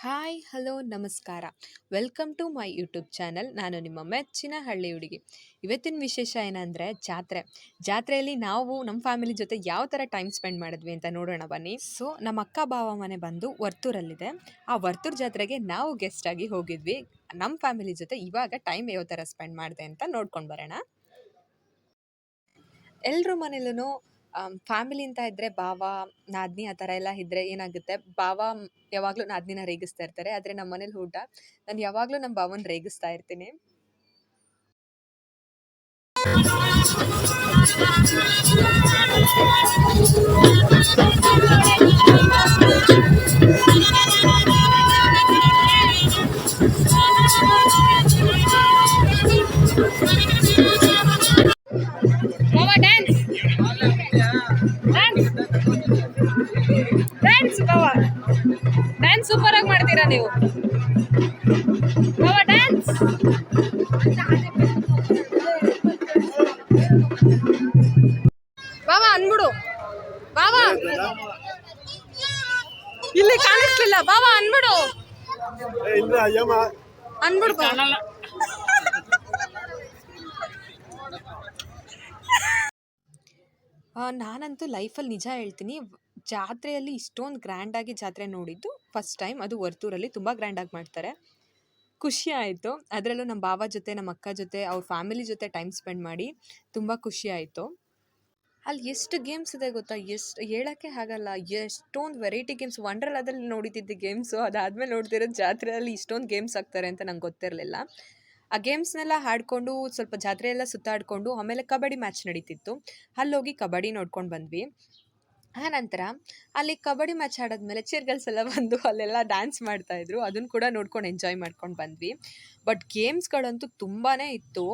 Hi hello ನಮಸ್ಕಾರ. Welcome to my YouTube channel. ನಾನು ನಿಮ್ಮ ಮೆಚ್ಚಿನ ಹಳ್ಳಿ ಹುಡುಗಿ. ಇವತ್ತಿನ ವಿಶೇಷ ಏನಂದರೆ ಜಾತ್ರೆಯಲ್ಲಿ ನಾವು ನಮ್ಮ ಫ್ಯಾಮಿಲಿ ಜೊತೆ ಯಾವ ಥರ ಟೈಮ್ ಸ್ಪೆಂಡ್ ಮಾಡಿದ್ವಿ ಅಂತ ನೋಡೋಣ ಬನ್ನಿ. ಸೊ ನಮ್ಮ ಅಕ್ಕ ಬಾವ ಮನೆ ಬಂದು ವರ್ತೂರಲ್ಲಿದೆ. ಆ ವರ್ತೂರು ಜಾತ್ರೆಗೆ ನಾವು ಗೆಸ್ಟ್ ಆಗಿ ಹೋಗಿದ್ವಿ. ನಮ್ಮ ಫ್ಯಾಮಿಲಿ ಜೊತೆ ಇವಾಗ ಟೈಮ್ ಯಾವ ಥರ ಸ್ಪೆಂಡ್ ಮಾಡಿದೆ ಅಂತ ನೋಡ್ಕೊಂಡು ಬರೋಣ. ಎಲ್ರ ಮನೇಲೂ ಫ್ಯಾಮಿಲಿ ಅಂತ ಇದ್ದರೆ ಬಾವ ನಾದಿನಿ ಆ ಥರ ಎಲ್ಲ ಇದ್ದರೆ ಏನಾಗುತ್ತೆ, ಬಾವ ಯಾವಾಗಲೂ ನಾದಿನಿನ ರೇಗಿಸ್ತಾ ಇರ್ತಾರೆ. ಆದರೆ ನಮ್ಮ ಮನೇಲಿ ಊಟ ನಾನು ಯಾವಾಗಲೂ ನಮ್ಮ ಬಾವನ ರೇಗಿಸ್ತಾ ಇರ್ತೀನಿ. ಡ್ಯಾನ್ಸ್ ಡ್ಯಾನ್ಸ್ ಬಾವ ಡ್ಯಾನ್ಸ್ ಸೂಪರ್ ಆಗಿ ಮಾಡ್ತೀರಾ ನೀವು. ಬಾವ ಡ್ಯಾನ್ಸ್ ಬಾವ ಅನ್ಬಿಡು. ಬಾವ ಇಲ್ಲಿ ಕಾಣಿಸ್ಲಿಲ್ಲ. ಬಾವ ಅನ್ಬಿಡು ಅನ್ಬಿಡು. ನಾನಂತೂ ಲೈಫಲ್ಲಿ ನಿಜ ಹೇಳ್ತೀನಿ, ಜಾತ್ರೆಯಲ್ಲಿ ಇಷ್ಟೊಂದು ಗ್ರ್ಯಾಂಡಾಗಿ ಜಾತ್ರೆ ನೋಡಿದ್ದು ಫಸ್ಟ್ ಟೈಮ್. ಅದು ವರ್ತೂರಲ್ಲಿ ತುಂಬ ಗ್ರ್ಯಾಂಡಾಗಿ ಮಾಡ್ತಾರೆ. ಖುಷಿ ಆಯಿತು. ಅದರಲ್ಲೂ ನಮ್ಮ ಬಾವ ಜೊತೆ ನಮ್ಮ ಅಕ್ಕ ಜೊತೆ ಅವ್ರ ಫ್ಯಾಮಿಲಿ ಜೊತೆ ಟೈಮ್ ಸ್ಪೆಂಡ್ ಮಾಡಿ ತುಂಬ ಖುಷಿ ಆಯಿತು. ಅಲ್ಲಿ ಎಷ್ಟು ಗೇಮ್ಸ್ ಇದೆ ಗೊತ್ತಾ, ಎಷ್ಟು ಹೇಳೋಕ್ಕೆ ಆಗಲ್ಲ. ಎಷ್ಟೊಂದು ವೆರೈಟಿ ಗೇಮ್ಸ್. ವಂಡರ್ಲಾದಲ್ಲಿ ನೋಡಿದ್ದಿದ್ದು ಗೇಮ್ಸು, ಅದಾದಮೇಲೆ ನೋಡ್ತಿರೋದು ಜಾತ್ರೆಯಲ್ಲಿ ಇಷ್ಟೊಂದು ಗೇಮ್ಸ್ ಆಗ್ತಾರೆ ಅಂತ ನಂಗೆ ಗೊತ್ತಿರಲಿಲ್ಲ. ಆ ಗೇಮ್ಸ್ನೆಲ್ಲ ಆಡ್ಕೊಂಡು ಸ್ವಲ್ಪ ಜಾತ್ರೆ ಎಲ್ಲ ಸುತ್ತಾಡಿಕೊಂಡು ಆಮೇಲೆ ಕಬಡ್ಡಿ ಮ್ಯಾಚ್ ನಡೀತಿತ್ತು. ಅಲ್ಲೋಗಿ ಕಬಡ್ಡಿ ನೋಡ್ಕೊಂಡು ಬಂದ್ವಿ. ಆನಂತರ ಅಲ್ಲಿ ಕಬಡ್ಡಿ ಮ್ಯಾಚ್ ಆಡೋದ್ಮೇಲೆ ಗರ್ಲ್ಸ್ ಎಲ್ಲ ಬಂದು ಅಲ್ಲೆಲ್ಲ ಡ್ಯಾನ್ಸ್ ಮಾಡ್ತಾಯಿದ್ರು. ಅದನ್ನು ಕೂಡ ನೋಡ್ಕೊಂಡು ಎಂಜಾಯ್ ಮಾಡ್ಕೊಂಡು ಬಂದ್ವಿ. ಬಟ್ ಗೇಮ್ಸ್ಗಳಂತೂ ತುಂಬಾ ಇತ್ತು.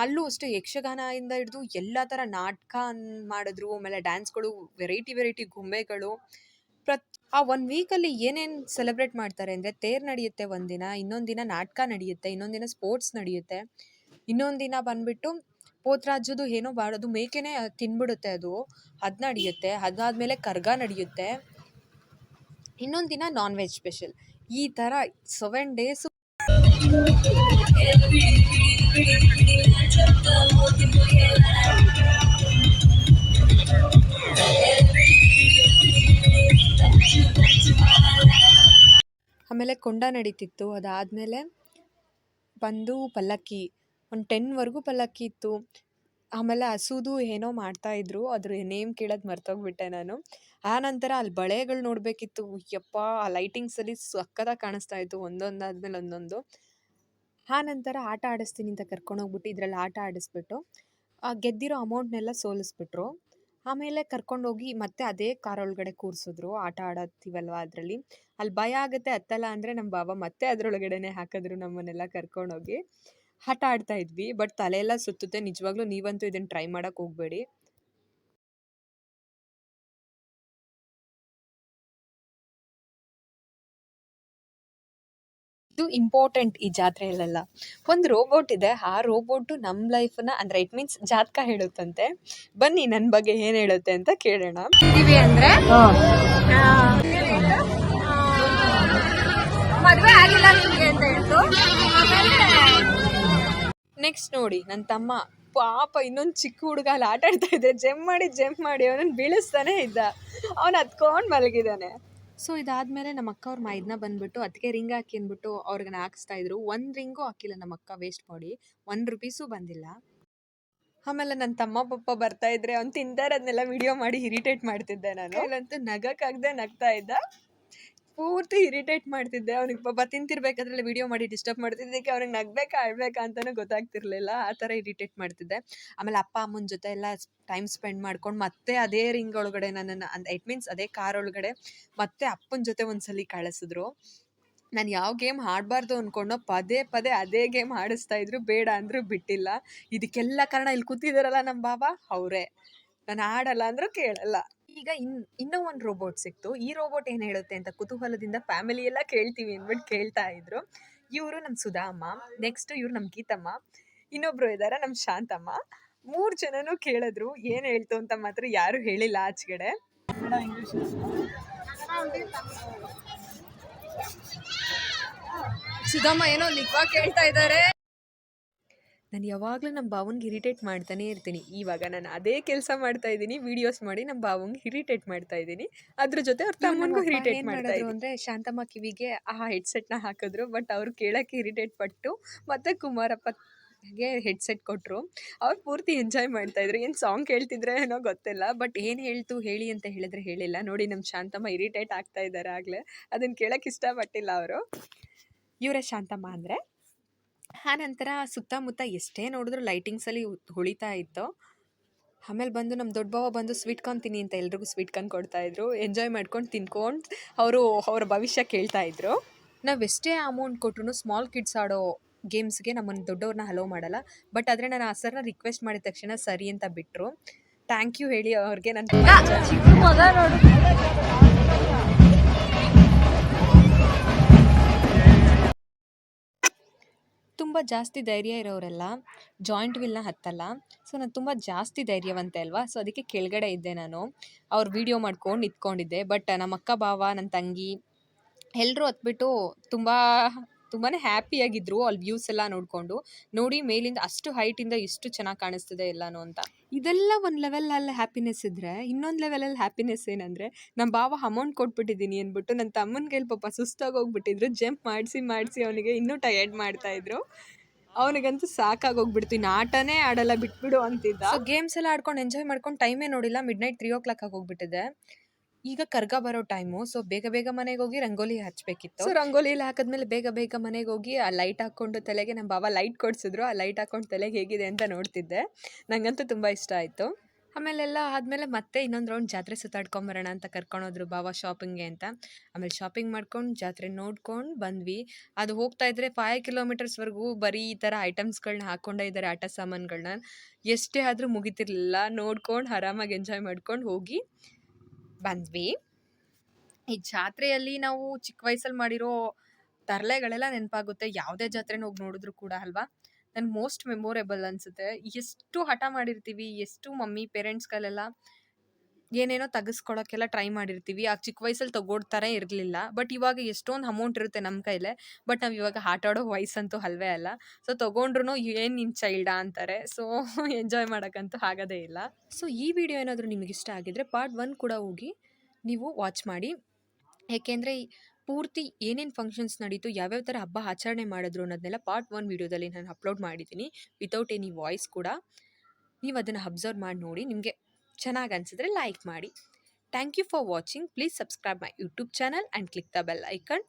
ಅಲ್ಲೂ ಅಷ್ಟೇ ಯಕ್ಷಗಾನದಿಂದ ಹಿಡಿದು ಎಲ್ಲ ಥರ ನಾಟಕ ಮಾಡಿದ್ರು. ಆಮೇಲೆ ಡ್ಯಾನ್ಸ್ಗಳು, ವೆರೈಟಿ ಗೊಂಬೆಗಳು. ಆ 1 ವೀಕಲ್ಲಿ ಏನೇನು ಸೆಲೆಬ್ರೇಟ್ ಮಾಡ್ತಾರೆ ಅಂದರೆ, ತೇರು ನಡೆಯುತ್ತೆ ಒಂದಿನ, ಇನ್ನೊಂದು ದಿನ ನಾಟಕ ನಡೆಯುತ್ತೆ, ಇನ್ನೊಂದು ದಿನ ಸ್ಪೋರ್ಟ್ಸ್ ನಡೆಯುತ್ತೆ, ಇನ್ನೊಂದು ದಿನ ಬಂದುಬಿಟ್ಟು ಪೋತ್ರಾಜುದು ಏನೋ ಮಾಡೋದು, ಮೇಕೆನೇ ತಿನ್ಬಿಡುತ್ತೆ ಅದು ನಡೆಯುತ್ತೆ. ಅದಾದಮೇಲೆ ಕರ್ಗ ನಡೆಯುತ್ತೆ, ಇನ್ನೊಂದು ದಿನ ನಾನ್ ವೆಜ್ ಸ್ಪೆಷಲ್. ಈ ಥರ 7 ಡೇಸು ಆಮೇಲೆ ಕೊಂಡ ನಡೀತಿತ್ತು. ಅದಾದಮೇಲೆ ಬಂದು ಪಲ್ಲಕ್ಕಿ, ಒಂದು 10ವರೆಗೂ ಪಲ್ಲಕ್ಕಿ ಇತ್ತು. ಆಮೇಲೆ ಹಸುದು ಏನೋ ಮಾಡ್ತಾಯಿದ್ರು, ಅದ್ರ ನೇಮ್ ಕೇಳೋದು ಮರ್ತೋಗ್ಬಿಟ್ಟೆ ನಾನು. ಆನಂತರ ಅಲ್ಲಿ ಬಳೆಗಳು ನೋಡಬೇಕಿತ್ತು. ಯಪ್ಪ, ಆ ಲೈಟಿಂಗ್ಸಲ್ಲಿ ಸಕ್ಕತ್ತಾಗಿ ಕಾಣಿಸ್ತಾ ಇತ್ತು ಒಂದೊಂದಾದ್ಮೇಲೆ ಒಂದೊಂದು. ಆನಂತರ ಆಟ ಆಡಿಸ್ತೀನಿ ಅಂತ ಕರ್ಕೊಂಡೋಗ್ಬಿಟ್ಟು ಇದರಲ್ಲಿ ಆಟ ಆಡಿಸ್ಬಿಟ್ಟು ಗೆದ್ದಿರೋ ಅಮೌಂಟ್ನೆಲ್ಲ ಸೋಲಿಸ್ಬಿಟ್ರು. ಆಮೇಲೆ ಕರ್ಕೊಂಡೋಗಿ ಮತ್ತೆ ಅದೇ ಕಾರ್ ಒಳಗಡೆ ಕೂರಿಸಿದ್ರು. ಆಟ ಆಡತ್ತೀವಲ್ವ ಅದರಲ್ಲಿ. ಅಲ್ಲಿ ಭಯ ಆಗುತ್ತೆ ಹತ್ತಲ್ಲ ಅಂದರೆ ನಮ್ಮ ಬಾವ ಮತ್ತೆ ಅದರೊಳಗಡೆನೆ ಹಾಕಿದ್ರು ನಮ್ಮನ್ನೆಲ್ಲ ಕರ್ಕೊಂಡೋಗಿ. ಆಟ ಆಡ್ತಾ ಇದ್ವಿ. ಬಟ್ ತಲೆಯೆಲ್ಲ ಸುತ್ತುತ್ತೆ ನಿಜವಾಗ್ಲೂ. ನೀವಂತೂ ಇದನ್ನು ಟ್ರೈ ಮಾಡೋಕ್ಕೆ ಹೋಗಬೇಡಿ. ಇದು ಇಂಪಾರ್ಟೆಂಟ್ ಈ ಜಾತ್ರೆಯಲ್ಲೆಲ್ಲ. ಒಂದು ರೋಬೋಟ್ ಇದೆ. ಆ ರೋಬೋಟು ನಮ್ಮ ಲೈಫನ್ನ, ಅಂದರೆ ಇಟ್ ಮೀನ್ಸ್ ಜಾತಕ ಹೇಳುತ್ತಂತೆ. ಬನ್ನಿ ನನ್ನ ಬಗ್ಗೆ ಏನು ಹೇಳುತ್ತೆ ಅಂತ ಕೇಳೋಣ. ಅಂದರೆ ಮದುವೆ ಆಗಿಲ್ಲ ನಿಮಗೆ ಅಂತ ಹೇಳ್ತು. ನೆಕ್ಸ್ಟ್ ನೋಡಿ, ನನ್ನ ತಮ್ಮ ಪಾಪ ಇನ್ನೊಂದು ಚಿಕ್ಕ ಹುಡುಗ ಅಲ್ಲಿ ಆಟ ಆಡ್ತಾ ಇದ್ದೆ. ಜಂಪ್ ಮಾಡಿ ಅವನನ್ನು ಬೀಳಿಸ್ತಾನೆ ಇದ್ದ. ಅವನು ಹತ್ಕೊಂಡು ಮಲಗಿದ್ದಾನೆ. ಸೊ ಇದಾದಮೇಲೆ ನಮ್ಮ ಅಕ್ಕ ಅವ್ರ ಮೈದನ ಬಂದುಬಿಟ್ಟು ಅದಕ್ಕೆ ರಿಂಗ್ ಹಾಕಿ ಅಂದ್ಬಿಟ್ಟು ಅವ್ರಿಗೆ ಹಾಕಿಸ್ತಾ ಇದ್ರು. 1 ರಿಂಗೂ ಹಾಕಿಲ್ಲ ನಮ್ಮ ಅಕ್ಕ, ವೇಸ್ಟ್ ಮಾಡಿ. 1 ರೂಪೀಸು ಬಂದಿಲ್ಲ. ಆಮೇಲೆ ನನ್ನ ತಮ್ಮ ಪಪ್ಪ ಬರ್ತಾ ಇದ್ರೆ ಅವ್ನು ತಿಂತಾರದನ್ನೆಲ್ಲ ವಿಡಿಯೋ ಮಾಡಿ ಇರಿಟೇಟ್ ಮಾಡ್ತಿದ್ದೆ ನಾನು. ಅವನಂತೂ ನಗಕ್ಕಾಗದೆ ನಗ್ತಾ ಇದ್ದ. ಪೂರ್ತಿ ಇರಿಟೇಟ್ ಮಾಡ್ತಿದ್ದೆ ಅವ್ನಿಗೆ. ಪಾಪ ತಿಂತಿರ್ಬೇಕಾದ್ರೆಲ್ಲ ವಿಡಿಯೋ ಮಾಡಿ ಡಿಸ್ಟರ್ಬ್ ಮಾಡ್ತಿದ್ದಕ್ಕೆ ಅವ್ನಿಗೆ ನಗ್ಬೇಕಾ ಅಳ್ಬೇಕಾ ಅಂತಲೂ ಗೊತ್ತಾಗ್ತಿರ್ಲಿಲ್ಲ. ಆ ಥರ ಇರಿಟೇಟ್ ಮಾಡ್ತಿದ್ದೆ. ಆಮೇಲೆ ಅಪ್ಪ ಅಮ್ಮನ ಜೊತೆ ಎಲ್ಲ ಟೈಮ್ ಸ್ಪೆಂಡ್ ಮಾಡ್ಕೊಂಡು ಮತ್ತೆ ಅದೇ ರಿಂಗ್ ಒಳಗಡೆ ನನ್ನನ್ನು, ಇಟ್ ಮೀನ್ಸ್ ಅದೇ ಕಾರ್ ಒಳಗಡೆ ಮತ್ತೆ ಅಪ್ಪನ ಜೊತೆ ಒಂದ್ಸಲಿ ಕಳಿಸಿದ್ರು. ನಾನು ಯಾವ ಗೇಮ್ ಆಡಬಾರ್ದು ಅಂದ್ಕೊಂಡೋ ಪದೇ ಅದೇ ಗೇಮ್ ಆಡಿಸ್ತಾ ಇದ್ರು. ಬೇಡ ಅಂದರೂ ಬಿಟ್ಟಿಲ್ಲ. ಇದಕ್ಕೆಲ್ಲ ಕಾರಣ ಇಲ್ಲಿ ಕೂತಿದ್ದಾರಲ್ಲ ನಮ್ಮ ಬಾಬಾ, ಅವರೇ. ನಾನು ಆಡಲ್ಲ ಅಂದರೂ ಕೇಳಲ್ಲ. ಈಗ ಇನ್ನೂ ಒಂದು ರೋಬೋಟ್ ಸಿಕ್ತು. ಈ ರೋಬೋಟ್ ಏನು ಹೇಳುತ್ತೆ ಅಂತ ಕುತೂಹಲದಿಂದ ಫ್ಯಾಮಿಲಿ ಎಲ್ಲ ಕೇಳ್ತೀವಿ ಅಂದ್ಬಿಟ್ಟು ಕೇಳ್ತಾ ಇದ್ರು. ಇವರು ನಮ್ಮ ಸುಧಾಮ್ಮ, ನೆಕ್ಸ್ಟ್ ಇವ್ರು ನಮ್ಮ ಗೀತಮ್ಮ, ಇನ್ನೊಬ್ರು ಇದ್ದಾರೆ ನಮ್ಮ ಶಾಂತಮ್ಮ. 3 ಜನನೂ ಕೇಳಿದ್ರು. ಏನು ಹೇಳ್ತು ಅಂತ ಮಾತ್ರ ಯಾರು ಹೇಳಿಲ್ಲ ಆಚೆಗಡೆ. ಸುಧಮ್ಮ ಏನೋ ಲಿಕ್ವಾ ಕೇಳ್ತಾ ಇದ್ದಾರೆ. ನಾನು ಯಾವಾಗಲೂ ನಮ್ಮ ಭಾವನ್ಗೆ ಇರಿಟೇಟ್ ಮಾಡ್ತಾನೆ ಇರ್ತೀನಿ. ಇವಾಗ ನಾನು ಅದೇ ಕೆಲಸ ಮಾಡ್ತಾ ಇದ್ದೀನಿ, ವಿಡಿಯೋಸ್ ಮಾಡಿ ನಮ್ಮ ಭಾವಂಗೆ ಇರಿಟೇಟ್ ಮಾಡ್ತಾ ಇದ್ದೀನಿ. ಅದ್ರ ಜೊತೆ ಅವ್ರ ತಮ್ಮನಿಗೂ ಇರಿಟೇಟ್ ಮಾಡ್ತಾ ಇದ್ರು. ಅಂದರೆ ಶಾಂತಮ್ಮ ಕಿವಿಗೆ ಆ ಹೆಡ್ಸೆಟ್ನ ಹಾಕಿದ್ರು, ಬಟ್ ಅವರು ಕೇಳೋಕ್ಕೆ ಇರಿಟೇಟ್ ಪಟ್ಟು ಮತ್ತೆ ಕುಮಾರಪ್ಪಗೆ ಹೆಡ್ಸೆಟ್ ಕೊಟ್ಟರು. ಅವ್ರು ಪೂರ್ತಿ ಎಂಜಾಯ್ ಮಾಡ್ತಾ ಇದ್ರು. ಏನು ಸಾಂಗ್ ಕೇಳ್ತಿದ್ರೆ ಏನೋ ಗೊತ್ತಿಲ್ಲ, ಬಟ್ ಏನು ಹೇಳ್ತು ಹೇಳಿ ಅಂತ ಹೇಳಿದ್ರೆ ಹೇಳಿಲ್ಲ. ನೋಡಿ ನಮ್ಮ ಶಾಂತಮ್ಮ ಇರಿಟೇಟ್ ಆಗ್ತಾ ಇದ್ದಾರೆ ಆಗಲೇ. ಅದನ್ನು ಕೇಳೋಕ್ಕೆ ಇಷ್ಟಪಟ್ಟಿಲ್ಲ ಅವರು. ಇವರೇ ಶಾಂತಮ್ಮ ಅಂದರೆ. ಆನಂತರ ಸುತ್ತಮುತ್ತ ಎಷ್ಟೇ ನೋಡಿದ್ರು ಲೈಟಿಂಗ್ಸಲ್ಲಿ ಹೊಳಿತಾ ಇತ್ತು. ಆಮೇಲೆ ಬಂದು ನಮ್ಮ ದೊಡ್ಡ ಬಾವ ಬಂದು ಸ್ವೀಟ್ ಕಾರ್ನ್ ತಿನ್ನಿ ಅಂತ ಎಲ್ರಿಗೂ ಸ್ವೀಟ್ ಕಾರ್ನ್ ಕೊಡ್ತಾಯಿದ್ರು. ಎಂಜಾಯ್ ಮಾಡ್ಕೊಂಡು ತಿನ್ಕೊಂಡು ಅವ್ರ ಭವಿಷ್ಯ ಕೇಳ್ತಾಯಿದ್ರು. ನಾವು ಎಷ್ಟೇ ಅಮೌಂಟ್ ಕೊಟ್ರು ಸ್ಮಾಲ್ ಕಿಡ್ಸ್ ಆಡೋ ಗೇಮ್ಸ್ಗೆ ನಮ್ಮನ್ನು ದೊಡ್ಡವ್ರನ್ನ ಹಲೋ ಮಾಡಲ್ಲ. ಬಟ್ ಆದರೆ ನಾನು ಆ ಸರ್ನ ರಿಕ್ವೆಸ್ಟ್ ಮಾಡಿದ ತಕ್ಷಣ ಸರಿ ಅಂತ ಬಿಟ್ಟರು. ಥ್ಯಾಂಕ್ ಯು ಹೇಳಿ ಅವ್ರಿಗೆ. ನಾನು ತುಂಬ ಜಾಸ್ತಿ ಧೈರ್ಯ ಇರೋರೆಲ್ಲ ಜಾಯಿಂಟ್ ವೀಲ್ನ ಹತ್ತಲ್ಲ. ಸೊ ನಾನು ತುಂಬ ಜಾಸ್ತಿ ಧೈರ್ಯವಂತೆ ಅಲ್ವಾ, ಸೊ ಅದಕ್ಕೆ ಕೆಳಗಡೆ ಇದ್ದೆ ನಾನು. ಅವ್ರು ವೀಡಿಯೋ ಮಾಡ್ಕೊಂಡು ನಿಂತ್ಕೊಂಡಿದ್ದೆ. ಬಟ್ ನಮ್ಮ ಅಕ್ಕ ಬಾವ ನನ್ನ ತಂಗಿ ಎಲ್ಲರೂ ಹತ್ಬಿಟ್ಟು ತುಂಬಾ ಹ್ಯಾಪಿಯಾಗಿದ್ದರು ಅಲ್ಲಿ ವ್ಯೂಸ್ ಎಲ್ಲ ನೋಡಿಕೊಂಡು. ನೋಡಿ ಮೇಲಿಂದ ಅಷ್ಟು ಹೈಟಿಂದ ಎಷ್ಟು ಚೆನ್ನಾಗಿ ಕಾಣಿಸ್ತಿದೆ ಎಲ್ಲನೂ ಅಂತ. ಇದೆಲ್ಲ ಒಂದು ಲೆವೆಲಲ್ಲಿ ಹ್ಯಾಪಿನೆಸ್ ಇದ್ದರೆ, ಇನ್ನೊಂದು ಲೆವೆಲಲ್ಲಿ ಹ್ಯಾಪಿನೆಸ್ ಏನಂದರೆ ನಮ್ಮ ಬಾವ ಅಮೌಂಟ್ ಕೊಟ್ಬಿಟ್ಟಿದ್ದೀನಿ ಅಂದ್ಬಿಟ್ಟು ನನ್ನ ತಮ್ಮನ ಕೈಲಿ ಪಾಪ ಸುಸ್ತಾಗಿ ಹೋಗ್ಬಿಟ್ಟಿದ್ರು. ಜಂಪ್ ಮಾಡಿಸಿ ಅವನಿಗೆ ಇನ್ನೂ ಟಯರ್ಡ್ ಮಾಡ್ತಾಯಿದ್ರು. ಅವನಿಗಂತೂ ಸಾಕಾಗೋಗ್ಬಿಡ್ತು, ಇನ್ನು ಆಟನೇ ಆಡಲ್ಲ ಬಿಟ್ಬಿಡು ಅಂತಿದ್ದ. ಸೊ ಗೇಮ್ಸ್ ಎಲ್ಲ ಆಡ್ಕೊಂಡು ಎಂಜಾಯ್ ಮಾಡ್ಕೊಂಡು ಟೈಮೇ ನೋಡಿಲ್ಲ, ಮಿಡ್ನೈಟ್ 3 ಆಗೋಗ್ಬಿಟ್ಟಿದೆ. ಈಗ ಕರ್ಗ ಬರೋ ಟೈಮು. ಸೊ ಬೇಗ ಮನೆಗೆ ಹೋಗಿ ರಂಗೋಲಿ ಹಚ್ಚಬೇಕಿತ್ತು. ಸೊ ರಂಗೋಲಿ ಎಲ್ಲ ಹಾಕಿದ್ಮೇಲೆ ಬೇಗ ಮನೆಗೆ ಹೋಗಿ ಆ ಲೈಟ್ ಹಾಕ್ಕೊಂಡು ತಲೆಗೆ ನಮ್ಮ ಬಾವ ಲೈಟ್ ಕೊಡಿಸಿದ್ರು. ಆ ಲೈಟ್ ಹಾಕ್ಕೊಂಡು ತಲೆಗೆ ಹೇಗಿದೆ ಅಂತ ನೋಡ್ತಿದ್ದೆ. ನನಗಂತೂ ತುಂಬ ಇಷ್ಟ ಆಯಿತು. ಆಮೇಲೆಲ್ಲ ಆದಮೇಲೆ ಮತ್ತೆ ಇನ್ನೊಂದು ರೌಂಡ್ ಜಾತ್ರೆ ಸುತ್ತಾಡ್ಕೊಂಬರೋಣ ಅಂತ ಕರ್ಕೊಂಡೋದ್ರು ಬಾವ ಶಾಪಿಂಗ್ಗೆ ಅಂತ. ಆಮೇಲೆ ಶಾಪಿಂಗ್ ಮಾಡ್ಕೊಂಡು ಜಾತ್ರೆ ನೋಡ್ಕೊಂಡು ಬಂದ್ವಿ. ಅದು ಹೋಗ್ತಾ ಇದ್ರೆ 5 ಕಿಲೋಮೀಟರ್ಸ್ವರೆಗೂ ಬರೀ ಈ ಥರ ಐಟಮ್ಸ್ಗಳನ್ನ ಹಾಕ್ಕೊಂಡೇ ಇದ್ದಾರೆ, ಆಟ ಸಾಮಾನುಗಳನ್ನ. ಎಷ್ಟೇ ಆದರೂ ಮುಗಿತಿರ್ಲಿಲ್ಲ. ನೋಡ್ಕೊಂಡು ಆರಾಮಾಗಿ ಎಂಜಾಯ್ ಮಾಡ್ಕೊಂಡು ಹೋಗಿ ಬಂದ್ವಿ. ಈ ಜಾತ್ರೆಯಲ್ಲಿ ನಾವು ಚಿಕ್ಕ ವಯಸ್ಸಲ್ಲಿ ಮಾಡಿರೋ ತರಲೆಗಳೆಲ್ಲ ನೆನಪಾಗುತ್ತೆ. ಯಾವುದೇ ಜಾತ್ರೆನ ಹೋಗಿ ನೋಡಿದ್ರು ಕೂಡ ಅಲ್ವಾ. ನನ್ಗೆ ಮೋಸ್ಟ್ ಮೆಮೊರೇಬಲ್ ಅನಿಸುತ್ತೆ. ಎಷ್ಟು ಹಠ ಮಾಡಿರ್ತೀವಿ, ಎಷ್ಟು ಮಮ್ಮಿ ಪೇರೆಂಟ್ಸ್ಗಳೆಲ್ಲ ಏನೇನೋ ತೆಗೆಸ್ಕೊಳಕ್ಕೆಲ್ಲ ಟ್ರೈ ಮಾಡಿರ್ತೀವಿ. ಆ ಚಿಕ್ಕ ವಯಸ್ಸಲ್ಲಿ ತಗೊಡ್ತಾನೆ ಇರಲಿಲ್ಲ. ಬಟ್ ಇವಾಗ ಎಷ್ಟೊಂದು ಅಮೌಂಟ್ ಇರುತ್ತೆ ನಮ್ಮ ಕೈಲೇ. ಬಟ್ ನಾವು ಇವಾಗ ಆಟ ಆಡೋ ವಯಸ್ಸಂತೂ ಅಲ್ವೇ ಅಲ್ಲ. ಸೊ ತೊಗೊಂಡ್ರು ಏನು ನಿನ್ನ ಚೈಲ್ಡಾ ಅಂತಾರೆ. ಸೊ ಎಂಜಾಯ್ ಮಾಡೋಕ್ಕಂತೂ ಆಗೋದೇ ಇಲ್ಲ. ಸೊ ಈ ವಿಡಿಯೋ ಏನಾದರೂ ನಿಮಗೆ ಇಷ್ಟ ಆಗಿದ್ರೆ ಪಾರ್ಟ್ 1 ಕೂಡ ಹೋಗಿ ನೀವು ವಾಚ್ ಮಾಡಿ. ಏಕೆಂದರೆ ಪೂರ್ತಿ ಏನೇನು ಫಂಕ್ಷನ್ಸ್ ನಡೀತು, ಯಾವ್ಯಾವ ಥರ ಹಬ್ಬ ಆಚರಣೆ ಮಾಡಿದ್ರು ಅನ್ನೋದನ್ನೆಲ್ಲ ಪಾರ್ಟ್ 1 ವಿಡಿಯೋದಲ್ಲಿ ನಾನು ಅಪ್ಲೋಡ್ ಮಾಡಿದ್ದೀನಿ, ವಿತೌಟ್ ಎನಿ ವಾಯ್ಸ್ ಕೂಡ. ನೀವು ಅದನ್ನು ಅಬ್ಸರ್ವ್ ಮಾಡಿ ನೋಡಿ. ನಿಮಗೆ ಚೆನ್ನಾಗಿ ಅನಿಸಿದ್ರೆ ಲೈಕ್ ಮಾಡಿ. Thank you for watching. Please subscribe my YouTube channel and click the bell icon.